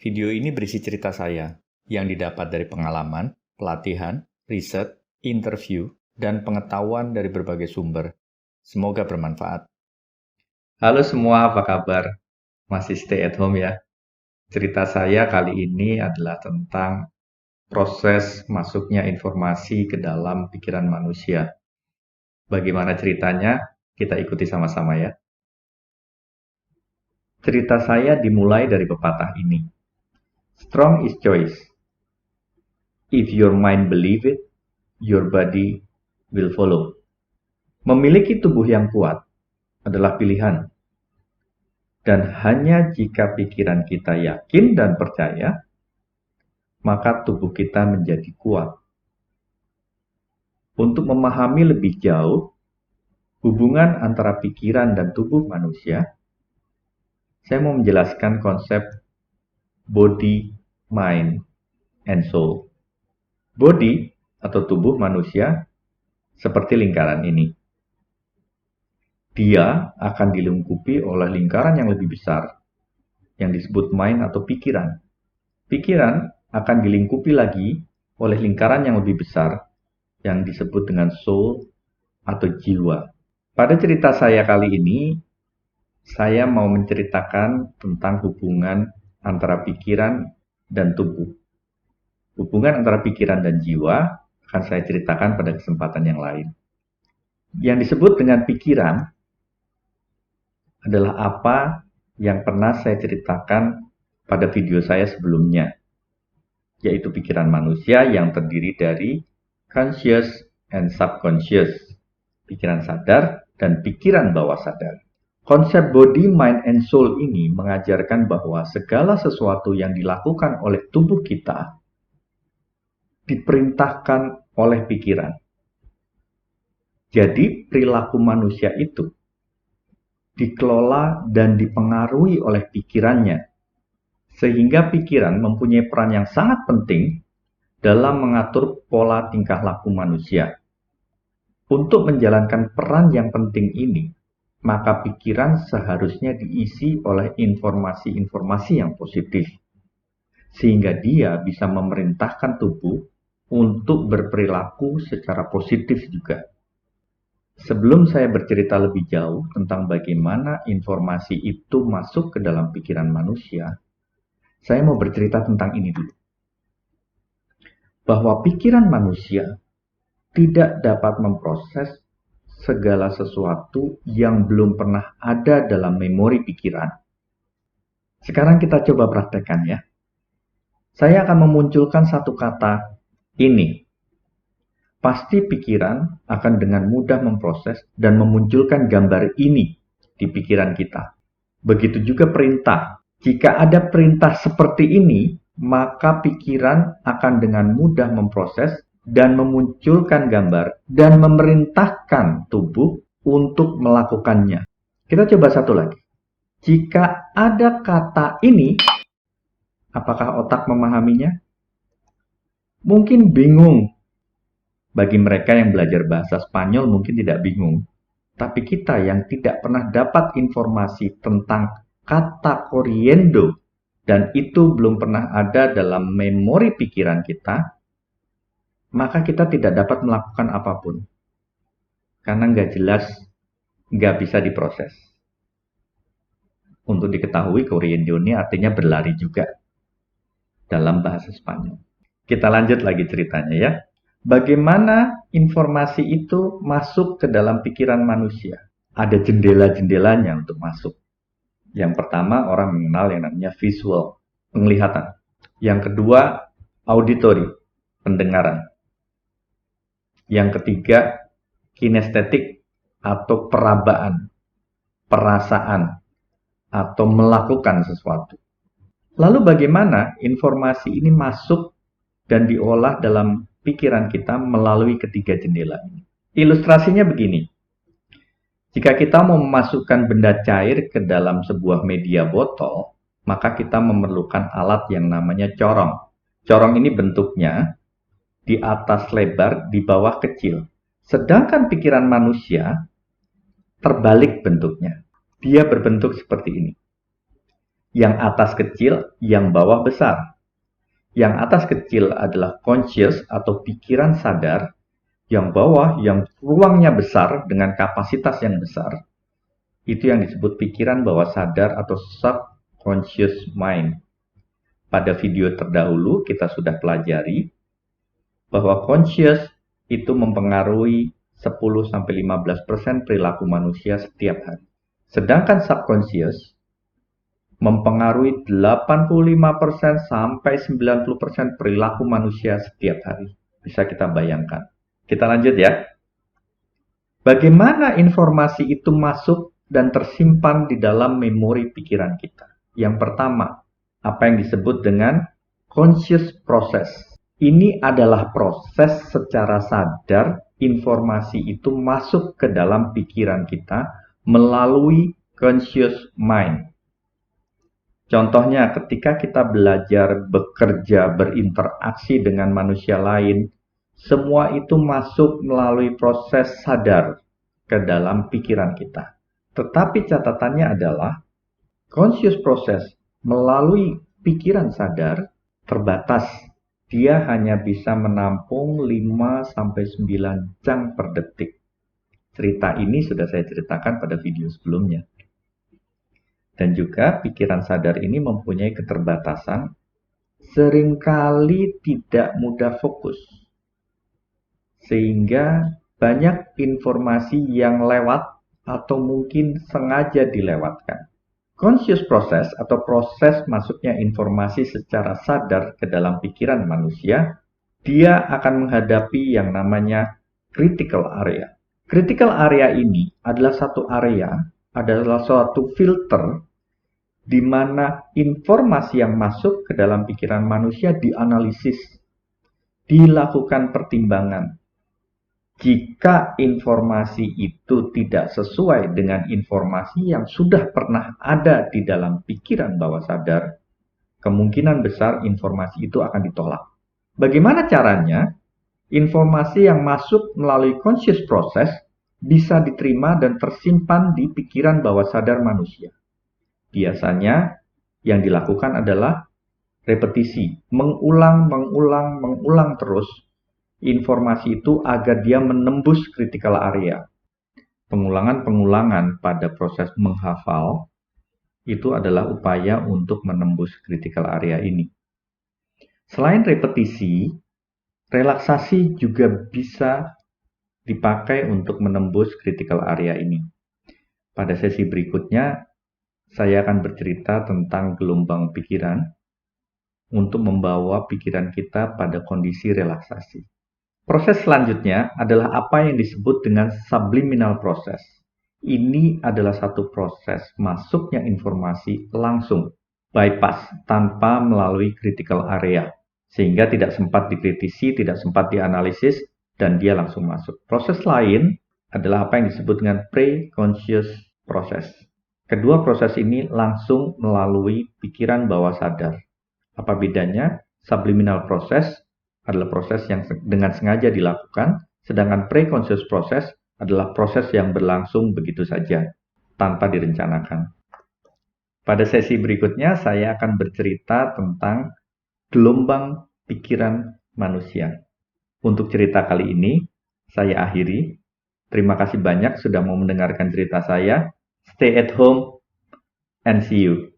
Video ini berisi cerita saya yang didapat dari pengalaman, pelatihan, riset, interview, dan pengetahuan dari berbagai sumber. Semoga bermanfaat. Halo semua, apa kabar? Masih stay at home ya? Cerita saya kali ini adalah tentang proses masuknya informasi ke dalam pikiran manusia. Bagaimana ceritanya? Kita ikuti sama-sama ya. Cerita saya dimulai dari pepatah ini. Strong is choice. If your mind believe it, your body will follow. Memiliki tubuh yang kuat adalah pilihan. Dan hanya jika pikiran kita yakin dan percaya, maka tubuh kita menjadi kuat. Untuk memahami lebih jauh hubungan antara pikiran dan tubuh manusia, saya mau menjelaskan konsep body, mind, and soul. Body atau tubuh manusia seperti lingkaran ini. Dia akan dilingkupi oleh lingkaran yang lebih besar, yang disebut mind atau pikiran. Pikiran akan dilingkupi lagi oleh lingkaran yang lebih besar, yang disebut dengan soul atau jiwa. Pada cerita saya kali ini, saya mau menceritakan tentang hubungan antara pikiran dan tubuh. Hubungan antara pikiran dan jiwa akan saya ceritakan pada kesempatan yang lain. Yang disebut dengan pikiran adalah apa yang pernah saya ceritakan pada video saya sebelumnya, yaitu pikiran manusia yang terdiri dari conscious and subconscious, pikiran sadar dan pikiran bawah sadar. Konsep body, mind, and soul ini mengajarkan bahwa segala sesuatu yang dilakukan oleh tubuh kita diperintahkan oleh pikiran. Jadi perilaku manusia itu dikelola dan dipengaruhi oleh pikirannya, sehingga pikiran mempunyai peran yang sangat penting dalam mengatur pola tingkah laku manusia. Untuk menjalankan peran yang penting ini, maka pikiran seharusnya diisi oleh informasi-informasi yang positif, sehingga dia bisa memerintahkan tubuh untuk berperilaku secara positif juga. Sebelum saya bercerita lebih jauh tentang bagaimana informasi itu masuk ke dalam pikiran manusia, saya mau bercerita tentang ini dulu. Bahwa pikiran manusia tidak dapat memproses segala sesuatu yang belum pernah ada dalam memori pikiran. Sekarang kita coba praktekkan ya. Saya akan memunculkan satu kata, ini. Pasti pikiran akan dengan mudah memproses dan memunculkan gambar ini di pikiran kita. Begitu juga perintah. Jika ada perintah seperti ini, maka pikiran akan dengan mudah memproses dan memunculkan gambar dan memerintahkan tubuh untuk melakukannya. Kita coba satu lagi. Jika ada kata ini, apakah otak memahaminya? Mungkin bingung. Bagi mereka yang belajar bahasa Spanyol mungkin tidak bingung. Tapi kita yang tidak pernah dapat informasi tentang kata corriendo dan itu belum pernah ada dalam memori pikiran kita, maka kita tidak dapat melakukan apapun. Karena nggak jelas, nggak bisa diproses. Untuk diketahui, corriendo ini artinya berlari juga dalam bahasa Spanyol. Kita lanjut lagi ceritanya ya. Bagaimana informasi itu masuk ke dalam pikiran manusia? Ada jendela-jendelanya untuk masuk. Yang pertama, orang mengenal yang namanya visual, penglihatan. Yang kedua, auditory, pendengaran. Yang ketiga, kinestetik atau perabaan, perasaan, atau melakukan sesuatu. Lalu bagaimana informasi ini masuk dan diolah dalam pikiran kita melalui ketiga jendela ini? Ilustrasinya begini. Jika kita mau memasukkan benda cair ke dalam sebuah media botol, maka kita memerlukan alat yang namanya corong. Corong ini bentuknya di atas lebar, di bawah kecil. Sedangkan pikiran manusia terbalik bentuknya. Dia berbentuk seperti ini. Yang atas kecil, yang bawah besar. Yang atas kecil adalah conscious atau pikiran sadar, yang bawah yang ruangnya besar dengan kapasitas yang besar, itu yang disebut pikiran bawah sadar atau subconscious mind. Pada video terdahulu kita sudah pelajari bahwa conscious itu mempengaruhi 10-15% perilaku manusia setiap hari. Sedangkan subconscious mempengaruhi 85% sampai 90% perilaku manusia setiap hari. Bisa kita bayangkan. Kita lanjut ya. Bagaimana informasi itu masuk dan tersimpan di dalam memori pikiran kita? Yang pertama, apa yang disebut dengan conscious process. Ini adalah proses secara sadar informasi itu masuk ke dalam pikiran kita melalui conscious mind. Contohnya ketika kita belajar bekerja, berinteraksi dengan manusia lain, semua itu masuk melalui proses sadar ke dalam pikiran kita. Tetapi catatannya adalah conscious process melalui pikiran sadar terbatas. Dia hanya bisa menampung 5-9 jam per detik. Cerita ini sudah saya ceritakan pada video sebelumnya. Dan juga pikiran sadar ini mempunyai keterbatasan, seringkali tidak mudah fokus. Sehingga banyak informasi yang lewat atau mungkin sengaja dilewatkan. Conscious process atau proses masuknya informasi secara sadar ke dalam pikiran manusia, dia akan menghadapi yang namanya critical area. Critical area ini adalah suatu filter di mana informasi yang masuk ke dalam pikiran manusia dianalisis, dilakukan pertimbangan. Jika informasi itu tidak sesuai dengan informasi yang sudah pernah ada di dalam pikiran bawah sadar, kemungkinan besar informasi itu akan ditolak. Bagaimana caranya? Informasi yang masuk melalui conscious process bisa diterima dan tersimpan di pikiran bawah sadar manusia. Biasanya yang dilakukan adalah repetisi, mengulang terus informasi itu agar dia menembus critical area. Pengulangan pada proses menghafal itu adalah upaya untuk menembus critical area ini. Selain repetisi, relaksasi juga bisa dipakai untuk menembus critical area ini. Pada sesi berikutnya, saya akan bercerita tentang gelombang pikiran untuk membawa pikiran kita pada kondisi relaksasi. Proses selanjutnya adalah apa yang disebut dengan subliminal process. Ini adalah satu proses masuknya informasi langsung, bypass, tanpa melalui critical area. Sehingga tidak sempat dikritisi, tidak sempat dianalisis, dan dia langsung masuk. Proses lain adalah apa yang disebut dengan pre-conscious process. Kedua proses ini langsung melalui pikiran bawah sadar. Apa bedanya? Subliminal process adalah proses yang dengan sengaja dilakukan, sedangkan pre-conscious process adalah proses yang berlangsung begitu saja, tanpa direncanakan. Pada sesi berikutnya, saya akan bercerita tentang gelombang pikiran manusia. Untuk cerita kali ini, saya akhiri. Terima kasih banyak sudah mau mendengarkan cerita saya. Stay at home and see you.